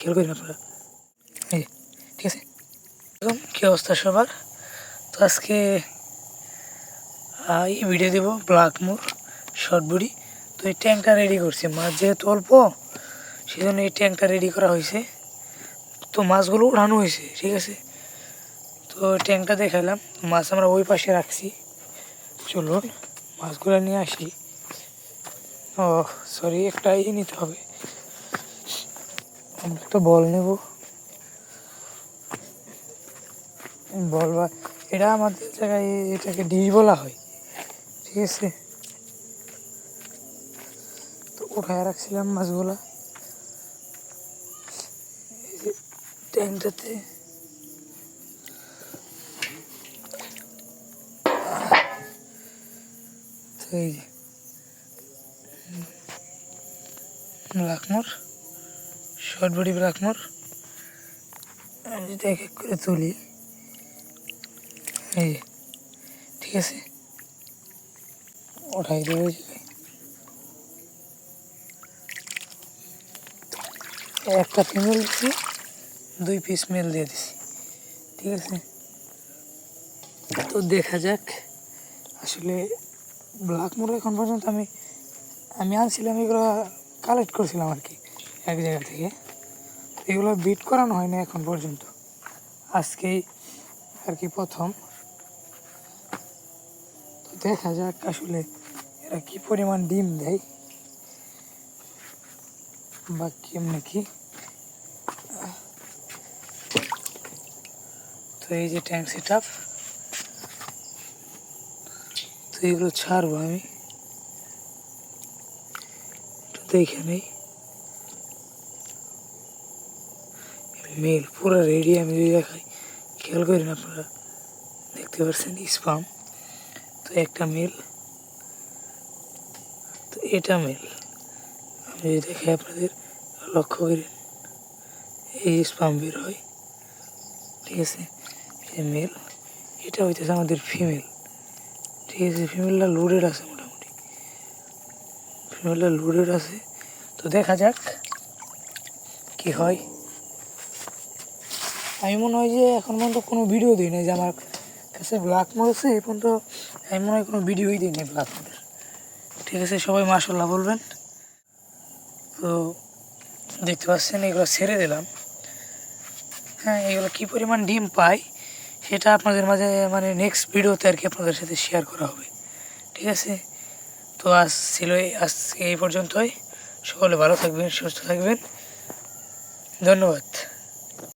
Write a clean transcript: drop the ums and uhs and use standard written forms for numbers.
খেয়াল করেন আপনারা। এই ঠিক আছে, এখন কী অবস্থা সবার? তো আজকে এই ভিডিও দেবো ব্ল্যাকমোর শর্ট বডি। তো এই ট্যাঙ্কটা রেডি করছি, মাছ যেহেতু অল্প সেই জন্য এই ট্যাঙ্কটা রেডি করা হয়েছে। তো মাছগুলো উঠানো হয়েছে, ঠিক আছে। তো ট্যাঙ্কটা দেখালাম, মাছ আমরা ওই পাশে রাখছি। চলুন মাছগুলো নিয়ে আসি। ও সরি, একটা নিতে হবে, আমরা একটা বল নেব। বল বা এটা আমাদের জায়গায় এটাকে ডিশ বলা হয়, ঠিক আছে। তো উঠায় রাখছিলাম মাছগুলা ট্যাঙ্কটাতে। তো এই যে ব্ল্যাকমোর শর্ট বডি ব্ল্যাকমোর, আমি যদি এক এক করে তুলি, এই ঠিক আছে, ওঠাই দেবে। একটা ফিমেল দিচ্ছি, 2 পিস মেল দিয়ে দিছি, ঠিক আছে। তো দেখা যাক আসলে ব্ল্যাকমোর এখন পর্যন্ত আমি আনছিলাম, এগুলো কালেক্ট করছিলাম আর কি এক জায়গা থেকে। এগুলো বিট করানো হয় না এখন পর্যন্ত, আজকেই আর কি প্রথম। তো দেখা যাক আসলে এরা কী পরিমাণ ডিম দেয় বা কেমনি কি। তো এই যে ট্যাঙ্ক সেট আপ, তো এগুলো ছাড়বো আমি, একটু দেখে নেই। মেল পুরো রেডি, আমি যদি দেখাই খেয়াল করেন আপনারা, দেখতে পাচ্ছেন স্পাম। তো একটা মেল, তো এটা মেল, আমি যদি দেখাই আপনাদের লক্ষ্য করেন, এই স্পাম বের হয়, ঠিক আছে। এই মেল, এটা হইতেছে আমাদের ফিমেল, ঠিক আছে। ফিমেলটা লোডেড আছে, মোটামুটি ফিমেলটা লোডেড আছে। তো দেখা যাক কি হয়। আমি মনে হয় যে এখন পর্যন্ত কোনো ভিডিও দিই নাই যে আমার কাছে ব্ল্যাকমোর আছে, এই পর্যন্ত আমি মনে হয় কোনো ভিডিওই দিই নি ব্ল্যাকমোরের, ঠিক আছে। সবাই মাশাআল্লাহ বলবেন। তো দেখতে পাচ্ছেন এগুলো ছেড়ে দিলাম। হ্যাঁ, এগুলো কী পরিমাণ ডিম পায় সেটা আপনাদের মাঝে মানে নেক্সট ভিডিওতে আর কি আপনাদের সাথে শেয়ার করা হবে, ঠিক আছে। তো আজকে এই পর্যন্তই। সকলে ভালো থাকবেন, সুস্থ থাকবেন, ধন্যবাদ।